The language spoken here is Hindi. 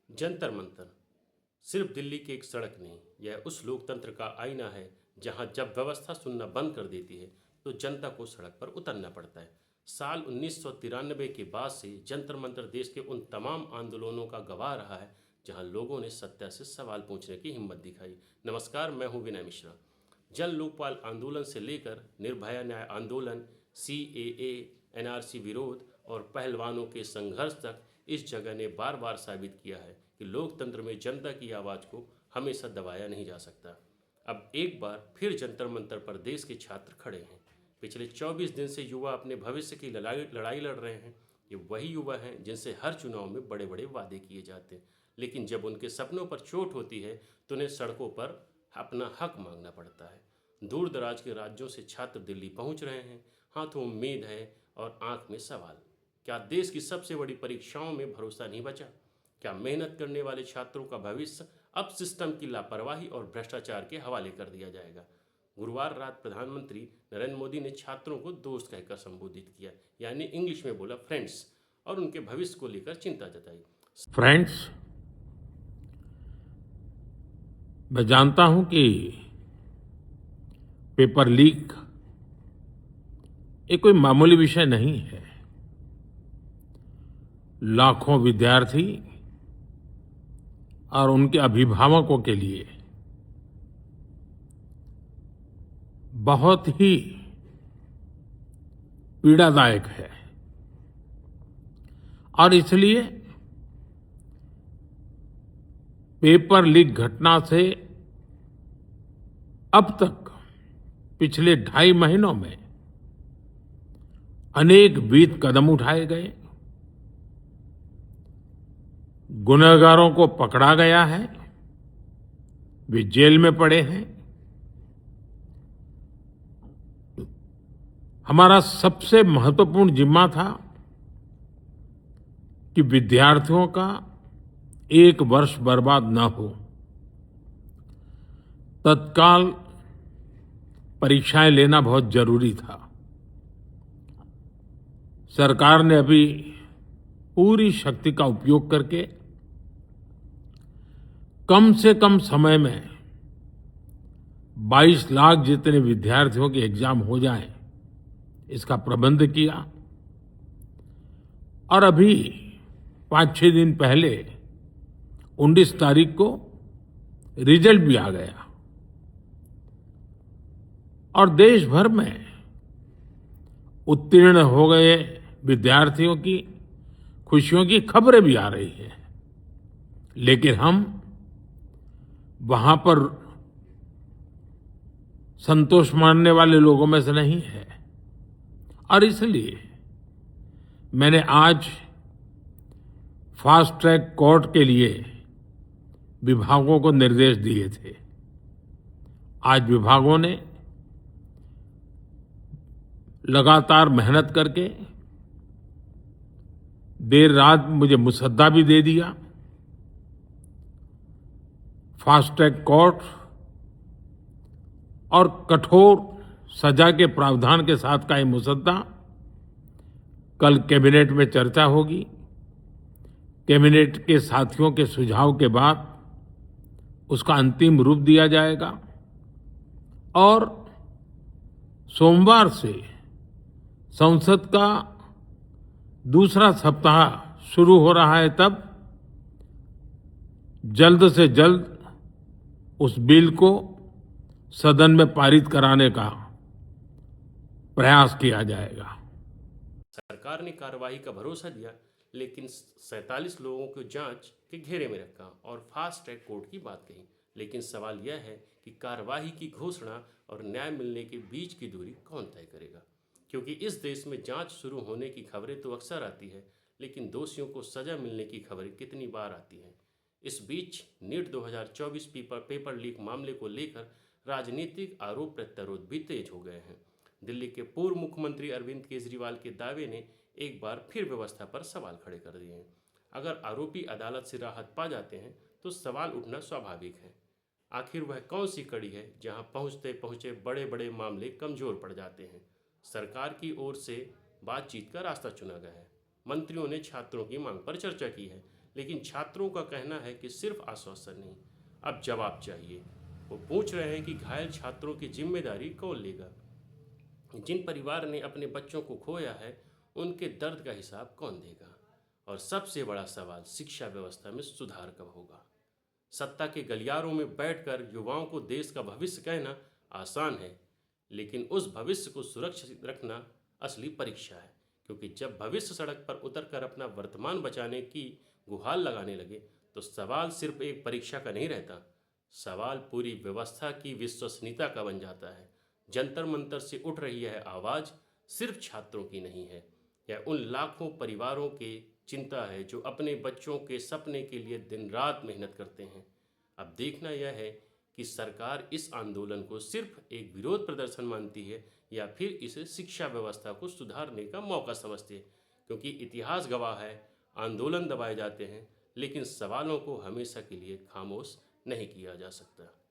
जंतर मंतर सिर्फ दिल्ली की एक सड़क नहीं, यह उस लोकतंत्र का आईना है जहां जब व्यवस्था सुनना बंद कर देती है तो जनता को सड़क पर उतरना पड़ता है। साल 1993 के बाद से जंतर मंतर देश के उन तमाम आंदोलनों का गवाह रहा है जहां लोगों ने सत्ता से सवाल पूछने की हिम्मत दिखाई। नमस्कार, मैं हूं विनय मिश्रा। जन लोकपाल आंदोलन से लेकर निर्भया न्याय आंदोलन, CAA, NRC विरोध और पहलवानों के संघर्ष तक इस जगह ने बार बार साबित किया है कि लोकतंत्र में जनता की आवाज़ को हमेशा दबाया नहीं जा सकता। अब एक बार फिर जंतर मंतर पर देश के छात्र खड़े हैं। पिछले 24 दिन से युवा अपने भविष्य की लड़ाई लड़ रहे हैं। ये वही युवा हैं जिनसे हर चुनाव में बड़े बड़े वादे किए जाते हैं, लेकिन जब उनके सपनों पर चोट होती है तो उन्हें सड़कों पर अपना हक मांगना पड़ता है। दूर दराज के राज्यों से छात्र दिल्ली पहुंच रहे हैं, हाथों में उम्मीद है और आंख में सवाल। क्या देश की सबसे बड़ी परीक्षाओं में भरोसा नहीं बचा? क्या मेहनत करने वाले छात्रों का भविष्य अब सिस्टम की लापरवाही और भ्रष्टाचार के हवाले कर दिया जाएगा? गुरुवार रात प्रधानमंत्री नरेंद्र मोदी ने छात्रों को दोस्त कहकर संबोधित किया, यानी इंग्लिश में बोला फ्रेंड्स, और उनके भविष्य को लेकर चिंता जताई। फ्रेंड्स, मैं जानता हूं कि पेपर लीक ये कोई मामूली विषय नहीं है। लाखों विद्यार्थी और उनके अभिभावकों के लिए बहुत ही पीड़ादायक है और इसलिए पेपर लीक घटना से अब तक पिछले 2.5 महीनों में अनेक विहित कदम उठाए गए, गुनहगारों को पकड़ा गया है, वे जेल में पड़े हैं। हमारा सबसे महत्वपूर्ण जिम्मा था कि विद्यार्थियों का 1 वर्ष बर्बाद न हो। तत्काल परीक्षाएं लेना बहुत जरूरी था। सरकार ने अभी पूरी शक्ति का उपयोग करके कम से कम समय में 22 लाख जितने विद्यार्थियों के एग्जाम हो जाएं, इसका प्रबंध किया। और अभी 5-6 दिन पहले 19 तारीख को रिजल्ट भी आ गया और देश भर में उत्तीर्ण हो गए विद्यार्थियों की खुशियों की खबरें भी आ रही हैं। लेकिन हम वहां पर संतोष मानने वाले लोगों में से नहीं है और इसलिए मैंने आज फास्ट ट्रैक कोर्ट के लिए विभागों को निर्देश दिए थे। आज विभागों ने लगातार मेहनत करके देर रात मुझे मुसद्दा भी दे दिया। फास्ट ट्रैक कोर्ट और कठोर सजा के प्रावधान के साथ का ये मुसद्दा कल कैबिनेट में चर्चा होगी। कैबिनेट के साथियों के सुझाव के बाद उसका अंतिम रूप दिया जाएगा और सोमवार से संसद का दूसरा सप्ताह शुरू हो रहा है। तब जल्द से जल्द उस बिल को सदन में पारित कराने का प्रयास किया जाएगा। सरकार ने कार्रवाई का भरोसा दिया, लेकिन 47 लोगों को जांच के घेरे में रखा और फास्ट ट्रैक कोर्ट की बात कही। लेकिन सवाल यह है कि कार्रवाई की घोषणा और न्याय मिलने के बीच की दूरी कौन तय करेगा? क्योंकि इस देश में जांच शुरू होने की खबरें तो अक्सर आती है, लेकिन दोषियों को सजा मिलने की खबरें कितनी बार आती हैं? इस बीच नीट 2024 पेपर लीक मामले को लेकर राजनीतिक आरोप प्रत्यारोप भी तेज हो गए हैं। दिल्ली के पूर्व मुख्यमंत्री अरविंद केजरीवाल के दावे ने एक बार फिर व्यवस्था पर सवाल खड़े कर दिए हैं। अगर आरोपी अदालत से राहत पा जाते हैं तो सवाल उठना स्वाभाविक है। आखिर वह कौन सी कड़ी है जहां पहुंचते पहुंचे बड़े बड़े मामले कमजोर पड़ जाते हैं? सरकार की ओर से बातचीत का रास्ता चुना गया है। मंत्रियों ने छात्रों की मांग पर चर्चा की है, लेकिन छात्रों का कहना है कि सिर्फ आश्वासन नहीं, अब जवाब चाहिए। वो पूछ रहे हैं कि घायल छात्रों की जिम्मेदारी कौन लेगा। जिन परिवार ने अपने बच्चों को खोया है उनके दर्द का हिसाब कौन देगा। और सबसे बड़ा सवाल, शिक्षा व्यवस्था में सुधार कब होगा। सत्ता के गलियारों में बैठकर युवाओं को देश का भविष्य कहना आसान है, लेकिन उस भविष्य को सुरक्षित रखना असली परीक्षा है। क्योंकि जब भविष्य सड़क पर उतरकर अपना वर्तमान बचाने की गुहार लगाने लगे तो सवाल सिर्फ एक परीक्षा का नहीं रहता, सवाल पूरी व्यवस्था की विश्वसनीयता का बन जाता है। जंतर मंतर से उठ रही यह आवाज़ सिर्फ छात्रों की नहीं है, यह उन लाखों परिवारों की चिंता है जो अपने बच्चों के सपने के लिए दिन रात मेहनत करते हैं। अब देखना यह है कि सरकार इस आंदोलन को सिर्फ एक विरोध प्रदर्शन मानती है या फिर इसे शिक्षा व्यवस्था को सुधारने का मौका समझती है। क्योंकि इतिहास गवाह है, आंदोलन दबाए जाते हैं लेकिन सवालों को हमेशा के लिए खामोश नहीं किया जा सकता।